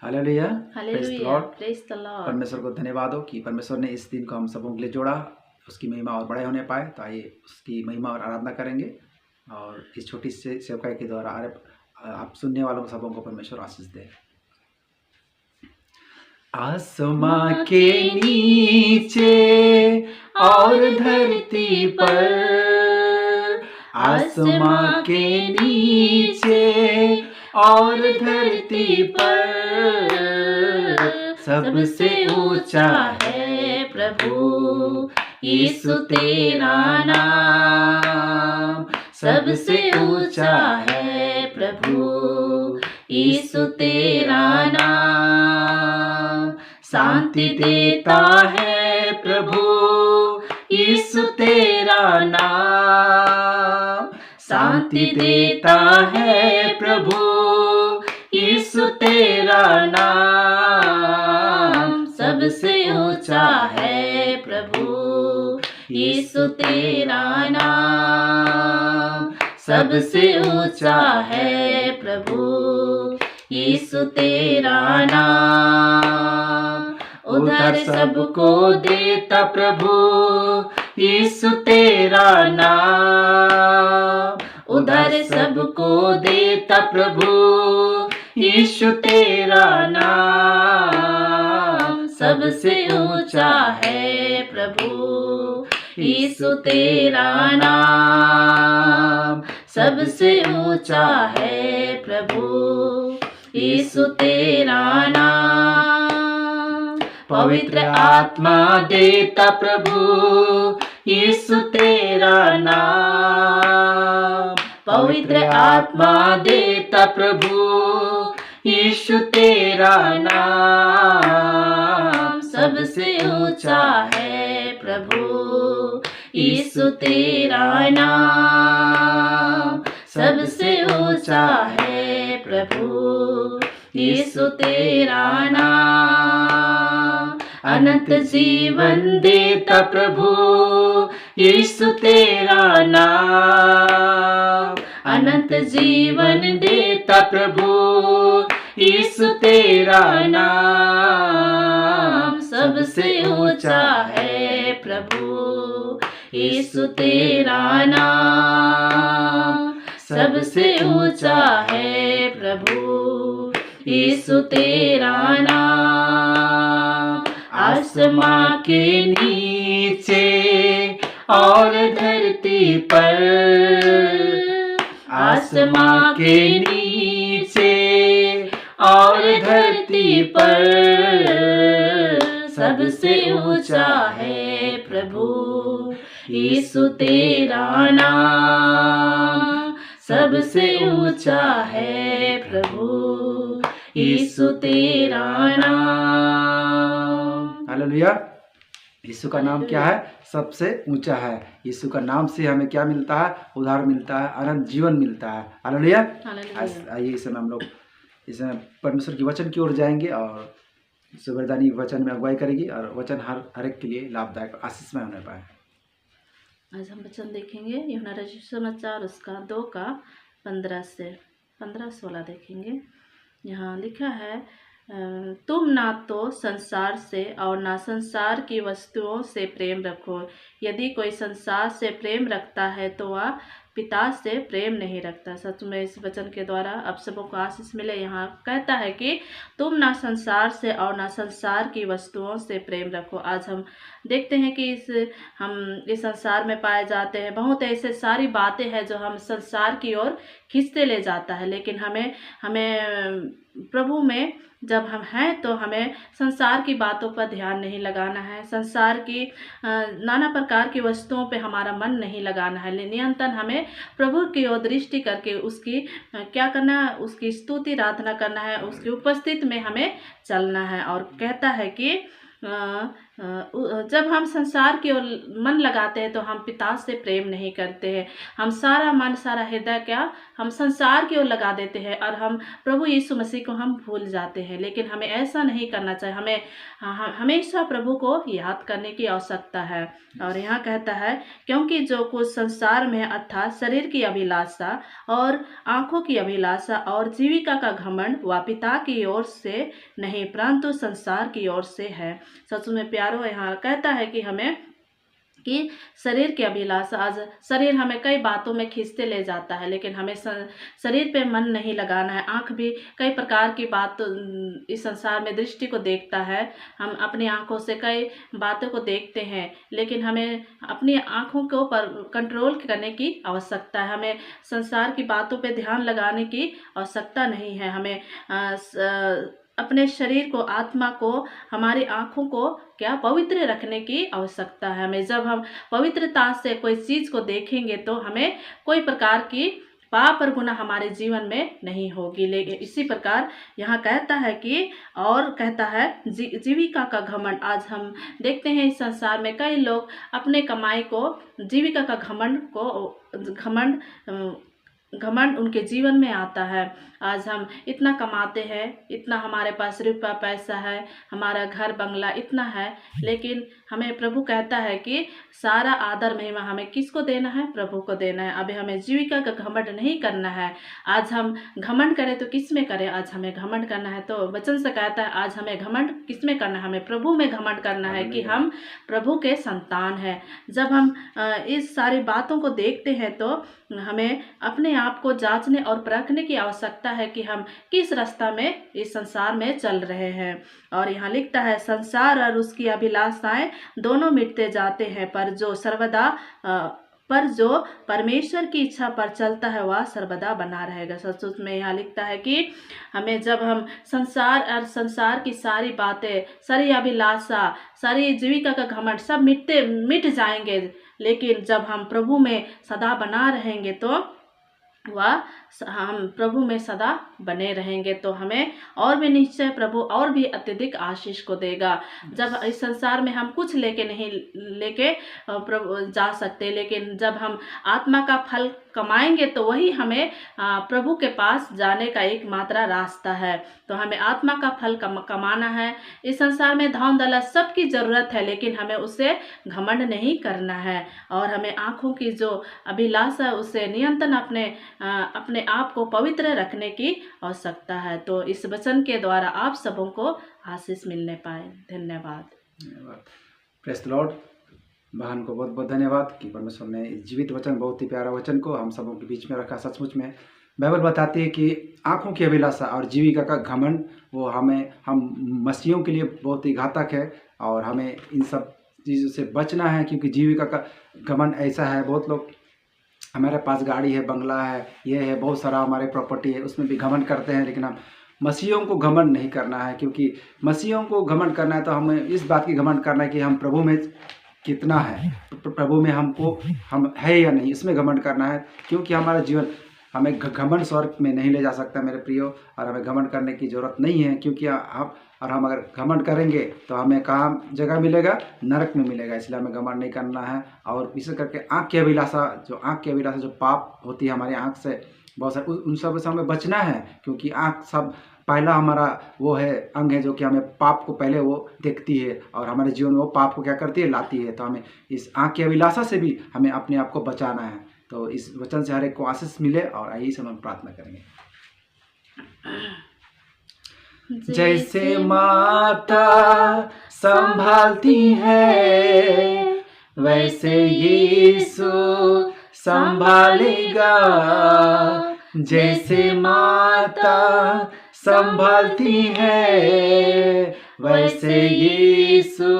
Hallelujah, praise the hallelujah, Lord. Praise the Lord. परमेश्वर को धन्यवाद हो कि परमेश्वर ने इस दिन को हम सबों के लिए जोड़ा, उसकी महिमा और बड़े होने पाए। तो आइए उसकी महिमा और आराधना करेंगे और इस छोटी से सेवकाई के द्वारा आप सुनने वालों सबों को परमेश्वर आशीष दे। आसमां के नीचे और धरती पर, आसमां के नीचे और धरती पर, सबसे ऊंचा है प्रभु यीशु तेरा नाम। सबसे ऊंचा है प्रभु यीशु तेरा नाम। शांति देता है प्रभु यीशु तेरा नाम। शांति देता है प्रभु यीशु तेरा नाम। सबसे ऊंचा है प्रभु यीशु तेरा नाम। सबसे ऊंचा है प्रभु यीशु तेरा नाम। उधर सबको देता प्रभु यीशु तेरा नाम। उधर सबको देता प्रभु यीशु तेरा नाम। सबसे ऊंचा है प्रभु यीशु तेरा नाम। सबसे ऊंचा है प्रभु यीशु तेरा नाम। पवित्र आत्मा देता प्रभु यीशु तेरा नाम। पवित्र आत्मा देता प्रभु यीशु तेरा नाम। सबसे ऊंचा है प्रभु यीशु तेरा नाम। सबसे ऊंचा है प्रभु यीशु तेरा नाम। अनंत जीवन देता प्रभु यीशु तेरा नाम। अनंत जीवन देता प्रभु यीशु तेरा नाम। सबसे ऊंचा है प्रभु यीशु तेरा नाम। सबसे ऊंचा है प्रभु यीशु तेरा नाम। आसमां के नीचे और धरती पर, आसमां के नीचे और धरती पर, सबसे ऊंचा है प्रभु यीशु तेरा नाम। सबसे ऊंचा है प्रभु यीशु तेरा नाम। हालेलुया। यीशु का नाम क्या है? सबसे ऊंचा है। यीशु का नाम से हमें क्या मिलता है? उद्धार मिलता है, अनंत जीवन मिलता है। हालेलुया। आइए इस समय हम लोग इस समय परमेश्वर की वचन की ओर जाएंगे और सुबरदानी वचन में अगुवाई करेगी और वचन हर एक के लिए लाभदायक आशीषमय होने पाए। आज हम वचन देखेंगे यूहन्ना रचित समाचार उसका 2 का 15 से 15-16 देखेंगे। यहाँ लिखा है, तुम ना तो संसार से और ना संसार की वस्तुओं से प्रेम रखो। यदि कोई संसार से प्रेम रखता है तो वह पिता से प्रेम नहीं रखता। सच में इस वचन के द्वारा आप सबों को आशीष मिले। यहाँ कहता है कि तुम ना संसार से और ना संसार की वस्तुओं से प्रेम रखो। आज हम देखते हैं कि हम इस संसार में पाए जाते हैं बहुत ऐसे सारी बातें हैं जो हम संसार की ओर खींचते ले जाता है, लेकिन हमें प्रभु में जब हम हैं तो हमें संसार की बातों पर ध्यान नहीं लगाना है। संसार की नाना प्रकार की वस्तुओं पे हमारा मन नहीं लगाना है। निरंतर हमें प्रभु की ओर दृष्टि करके उसकी क्या करना है? उसकी स्तुति आराधना करना है, उसकी उपस्थिति में हमें चलना है। और कहता है कि जब हम संसार की ओर मन लगाते हैं तो हम पिता से प्रेम नहीं करते हैं। हम सारा मन सारा हृदय क्या हम संसार की ओर लगा देते हैं और हम प्रभु यीशु मसीह को हम भूल जाते हैं। लेकिन हमें ऐसा नहीं करना चाहिए। हमें हमेशा प्रभु को याद करने की आवश्यकता है। और यहाँ कहता है, क्योंकि जो कुछ संसार में अर्थात शरीर की अभिलाषा और आँखों की अभिलाषा और जीविका का घमंड वह पिता की ओर से नहीं परंतु संसार की ओर से है। सच में प्यारो, यहाँ कहता है कि हमें कि शरीर की अभिलाषा, आज शरीर हमें कई बातों में खींचते ले जाता है, लेकिन हमें शरीर पे मन नहीं लगाना है। आँख भी कई प्रकार की बात इस संसार में दृष्टि को देखता है। हम अपनी आँखों से कई बातों को देखते हैं, लेकिन हमें अपनी आँखों को पर कंट्रोल करने की आवश्यकता है। हमें संसार की बातों पे ध्यान लगाने की आवश्यकता नहीं है। हमें अपने शरीर को, आत्मा को, हमारी आँखों को क्या पवित्र रखने की आवश्यकता है। हमें जब हम पवित्रता से कोई चीज़ को देखेंगे तो हमें कोई प्रकार की पाप और गुनाह हमारे जीवन में नहीं होगी। लेकिन इसी प्रकार यहाँ कहता है कि और कहता है जीविका का घमंड। आज हम देखते हैं इस संसार में कई लोग अपने कमाई को, जीविका का घमंड उनके जीवन में आता है। आज हम इतना कमाते हैं, इतना हमारे पास रुपया पैसा है, हमारा घर बंगला इतना है, लेकिन हमें प्रभु कहता है कि सारा आदर महिमा हमें किसको देना है? प्रभु को देना है। अभी हमें जीविका का घमंड नहीं करना है। आज हम घमंड करें तो किस में करें? आज हमें घमंड करना है तो वचन से कहता है, आज हमें घमंड किस में करना है? हमें प्रभु में घमंड करना है कि हम प्रभु के संतान हैं। जब हम इस सारी बातों को देखते हैं तो हमें अपने आप को जांचने और परखने की आवश्यकता है कि हम किस रास्ता में इस संसार में चल रहे हैं। और यहाँ लिखता है, संसार और उसकी अभिलाषाएं दोनों मिटते जाते हैं, पर जो परमेश्वर की इच्छा पर चलता है वह सर्वदा बना रहेगा। सच में यहाँ लिखता है कि हमें जब हम संसार की सारी बातें, सारी अभिलाषा, सारी जीविका का घमंड सब मिट जाएंगे, लेकिन जब हम प्रभु में सदा बना रहेंगे तो हम प्रभु में सदा बने रहेंगे तो हमें और भी निश्चय प्रभु और भी अत्यधिक आशीष को देगा। जब इस संसार में हम कुछ लेके प्रभु जा सकते, लेकिन जब हम आत्मा का फल कमाएंगे तो वही हमें प्रभु के पास जाने का एकमात्र रास्ता है। तो हमें आत्मा का फल कमाना है। इस संसार में धन दौलत सबकी ज़रूरत है, लेकिन हमें उससे घमंड नहीं करना है। और हमें आँखों की जो अभिलाषा है उससे नियंत्रण अपने आप को पवित्र रखने की आवश्यकता है। तो इस वचन के द्वारा आप सबों को आशीष मिलने पाए। धन्यवाद। Praise the Lord. बहन को बहुत बहुत धन्यवाद कि परमेश्वर ने इस जीवित वचन, बहुत ही प्यारा वचन को हम सबों के बीच में रखा। सचमुच में बाइबल बताती है कि आँखों की अभिलाषा और जीविका का घमंड वो हम मसीहियों के लिए बहुत ही घातक है, और हमें इन सब चीज़ों से बचना है। क्योंकि जीविका का घमंड ऐसा है, बहुत लोग हमारे पास गाड़ी है, बंगला है, ये है, बहुत सारा हमारे प्रॉपर्टी है, उसमें भी घमंड करते हैं। लेकिन हम मसीहियों को घमंड नहीं करना है, क्योंकि मसीहियों को घमंड करना है तो हमें इस बात की घमंड करना है कि हम प्रभु में कितना है, प्रभु में हम है या नहीं, इसमें घमंड करना है। क्योंकि हमारा जीवन, हमें घमंड स्वर्ग में नहीं ले जा सकता मेरे प्रियो, और हमें घमंड करने की ज़रूरत नहीं है। क्योंकि हम अगर घमंड करेंगे तो हमें कहाँ जगह मिलेगा? नरक में मिलेगा। इसलिए हमें घमंड नहीं करना है। और विशेष करके आँख की अभिलाषा जो पाप होती है हमारी आँख से, बहुत सारे उन सब से हमें बचना है। क्योंकि आँख सब पहला हमारा वो है अंग है जो कि हमें पाप को पहले वो देखती है, और हमारे जीवन में वो पाप को क्या करती है? लाती है। तो हमें इस आँख की अभिलाषा से भी हमें अपने आप को बचाना है। तो इस वचन से हर एक को आशीष मिले, और यही से हम प्रार्थना करेंगे। जैसे माता संभालती है वैसे यीशु संभालेगा। जैसे माता संभालती है वैसे यीशु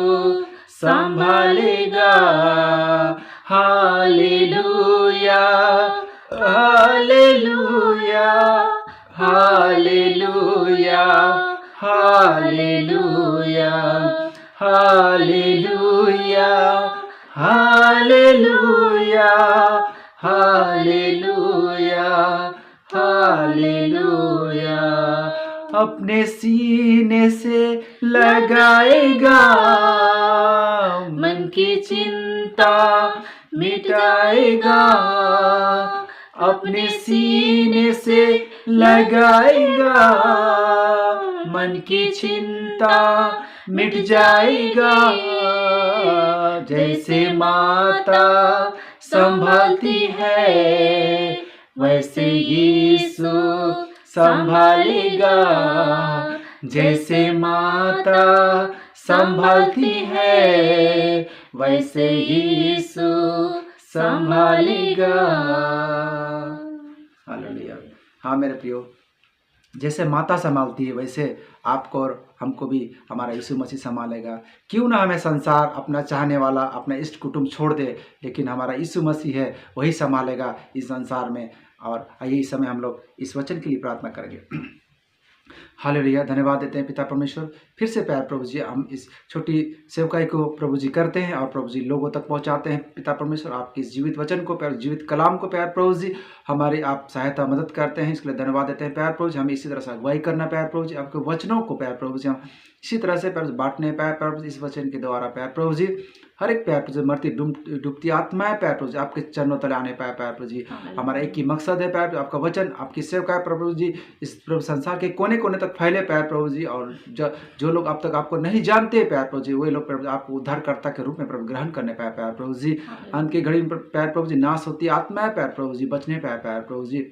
संभालेगा। Hallelujah, hallelujah, hallelujah, hallelujah, hallelujah, hallelujah, hallelujah, hallelujah, अपने सीने से लगाएगा, मन की चिंता मिटाएगा, अपने सीने से लगाएगा, मन की चिंता मिट जाएगा। जैसे माता संभालती है वैसे यीशु संभालेगा, जैसे माता संभालती है वैसे यीशु संभालेगा। हालेलुया। हाँ मेरे प्रियो, जैसे माता संभालती है वैसे आपको और हमको भी हमारा यीशु मसीह संभालेगा। क्यों ना हमें संसार अपना चाहने वाला अपना इष्ट कुटुंब छोड़ दे, लेकिन हमारा यीशु मसीह है वही संभालेगा इस संसार में। और यही समय हम लोग इस वचन के लिए प्रार्थना करेंगे। हालेलुया। धन्यवाद देते हैं पिता परमेश्वर, फिर से प्यार प्रभु जी हम इस छोटी सेवकाई को प्रभु जी करते हैं और प्रभु जी लोगों तक पहुंचाते हैं। पिता परमेश्वर आपके इस जीवित वचन को, प्यार जीवित कलाम को प्यार प्रभु जी हमारी आप सहायता मदद करते हैं, इसके लिए धन्यवाद देते हैं प्यार प्रभु जी। हम इसी तरह से अगुवाई करना प्यार प्रभु जी, आपके वचनों को प्यार प्रभु जी हम इसी तरह से प्यार बांटने प्यार प्रभु जी, इस वचन के द्वारा प्यार प्रभु जी हर एक प्यार प्रभु जी मरती डूबती आत्माएं प्यार प्रभु जी आपके चरणों तले आने पाए प्यार प्रभु जी। हमारा एक ही मकसद है प्यार आपका वचन, आपकी सेवका प्रभु जी इस प्रभु संसार के कोने कोने तक फैले प्यार प्रभु जी। और जो लोग अब तक आपको नहीं जानते प्यार प्रभु जी, वही लोग प्रभु आपको उद्धारकर्ता के रूप में प्रभु ग्रहण करने पाए प्यार प्रभु जी। अंत की घड़ी में प्यार प्रभु जी नाश होती आत्माएं प्यार प्रभु जी बचने पाए प्यार प्रभु जी।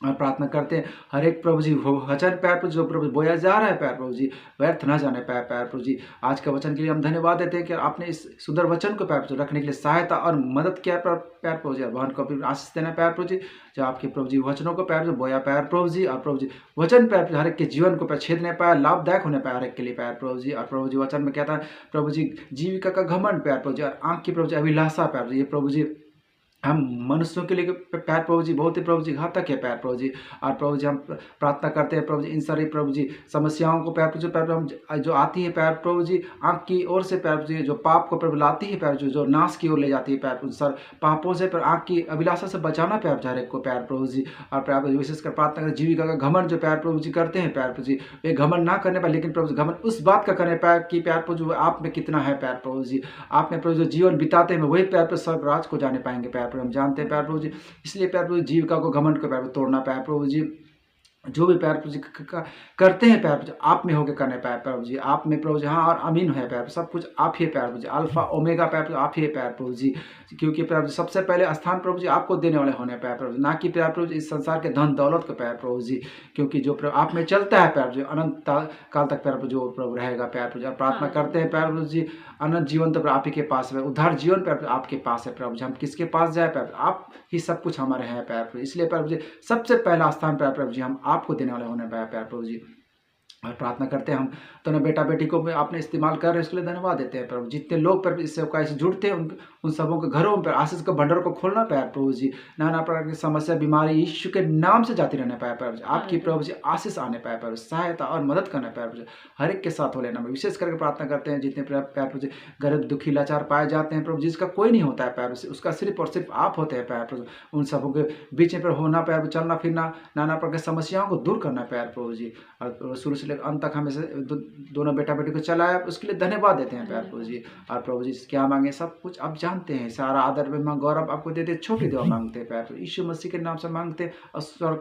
और प्रार्थना करते हैं हर एक प्रभु जी वचन प्यार प्रभु जो प्रभु बोया जा रहा है प्यार प्रभु जी व्यर्थ न जाने पाए प्यार प्रभु जी। आज के वचन के लिए हम धन्यवाद देते हैं कि आपने इस सुंदर वचन को प्यार प्रभु रखने के लिए सहायता और मदद किया प्यार प्रभु जी। और बहन को भी आशीष देना प्यार प्रभु जी, जो आपके प्रभु जी वचनों को प्यार बोया प्यार प्रभु जी। और प्रभु जी वचन प्यार हर एक के जीवन को छेदने पाया, लाभदायक होने पाया हर एक के लिए प्यार प्रभु जी। और प्रभु जी वचन में कहता है प्रभु जी जीविका का घमंड प्यार प्रभु जी और आँख की प्रभु जी अभिलाषा प्यार प्रभु जी, ये प्रभु जी हम मनुष्यों के लिए प्यार प्रभु जी बहुत ही प्रभु जी घातक है प्यार प्रभु जी। और प्रभु जी हम प्रार्थना करते हैं प्रभु जी इन सारी प्रभु जी समस्याओं को प्यार प्रभु हम जो आती है प्यार प्रभु जी आँख की ओर से प्यार प्रभु जी, जो पाप को प्रभु लाती है प्यार जो नाश की ओर ले जाती है प्यार प्रभु सर पापों से पर आँख की अभिलाषा से बचाना प्यार हर एक को प्यार प्रभु जी। और प्यार प्रभु विशेषकर प्रार्थना करें जीविका का घमंड जो प्यार प्रभु जी करते हैं प्यार प्रभु जी, वे घमंड ना करने पाए लेकिन प्रभु घमंड उस बात का करने पाए कि प्यार प्रभु जी आप में कितना है प्यार प्रभु जी। आप में प्रभु जो जीवन बिताते हैं वही प्यार प्रभु स्वर्गराज को जाने पाएंगे प्यार प्रभु हम जानते हैं प्यार प्रभु जी। इसलिए प्यार प्रभु जीविका को घमंड को प्यार तोड़ना प्यार प्रभु जी, जो भी प्यार प्रभु जी करते हैं प्यार प्रभु आप में होकर करने पाए प्रभु जी, आप में प्रभु जी हाँ और अमीन है प्यार सब कुछ आप ही प्यार प्रभु जी, अल्फा ओमेगा प्यार प्रभु आप ही प्यार प्रभु जी। क्योंकि प्यार सबसे पहले स्थान प्रभु जी आपको देने वाले होने प्यार प्रभु जी, ना कि प्यार प्रभु जी इस संसार के धन दौलत को प्यार प्रभु जी। क्योंकि जो प्रभु आप में चलता है प्यार जी अनंत काल तक प्यार प्रभु जो प्रभु रहेगा प्यार प्रभु जी। प्रार्थना करते हैं प्यार प्रभु जी अनंत जीवन तो आप ही के पास है, उद्धार जीवन प्यार आपके पास है प्रभु जी। हम किसके पास जाए प्यार आप ही सब कुछ हमारे हैं प्यार प्रभु, इसलिए प्रभु जी सबसे पहला स्थान प्यार प्रभु जी हम आपको देने वाले होने पाए प्यार प्रभु जी। और प्रार्थना करते हैं हम तो ना बेटा बेटी को आपने इस्तेमाल कर रहे हैं, इसके लिए धन्यवाद देते हैं प्रभु। जितने लोग पर इस सेवकाई से जुड़ते हैं उन सबों के घरों पर आशीष का भंडार को खोलना प्यार प्रभु जी। नाना प्रकार की समस्या बीमारी यीशु के नाम से जाती रहने पाए प्रभु जी, आपकी प्रभु जी आशीष आने पाए प्रभु, सहायता और मदद करना प्यार प्रभु जी हर एक के साथ हो लेना। विशेष करके प्रार्थना करते हैं जितने प्यार प्रभु जी गरीब दुखी लाचार पाए जाते हैं प्रभु जिसका कोई नहीं होता है प्यार से, उसका सिर्फ और सिर्फ आप होते हैं प्यार प्रभु। उन सबों के बीच में होना प्यार चलना फिरना नाना प्रकार की समस्याओं को दूर करना प्यार प्रभु जी। और शुरू से लेकर अंत तक हमें दोनों बेटा बेटी को चलाया उसके लिए धन्यवाद देते हैं प्यार प्रभु जी। और प्रभु जी क्या मांगे सब कुछ आप जानते हैं, सारा आदर में गौरव आपको देते, छोटी दुआ मांगते हैं प्यार प्रभु यीशु मसीह के नाम से मांगते और स्वर्ग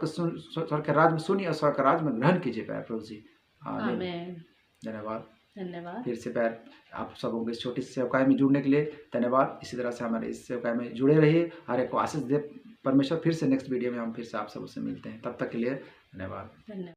के राज में सुनिए और स्वर्ग के राज में ग्रहण कीजिए प्यार प्रभु जी। आमीन। धन्यवाद फिर से प्यार आप सबों को इस छोटी सेवकाई में जुड़ने के लिए धन्यवाद। इसी तरह से हमारे इस सेवकाई में जुड़े रहिए, हर एक को आशीष दे परमेश्वर। फिर से नेक्स्ट वीडियो में हम फिर से आप सबसे मिलते हैं, तब तक के लिए धन्यवाद।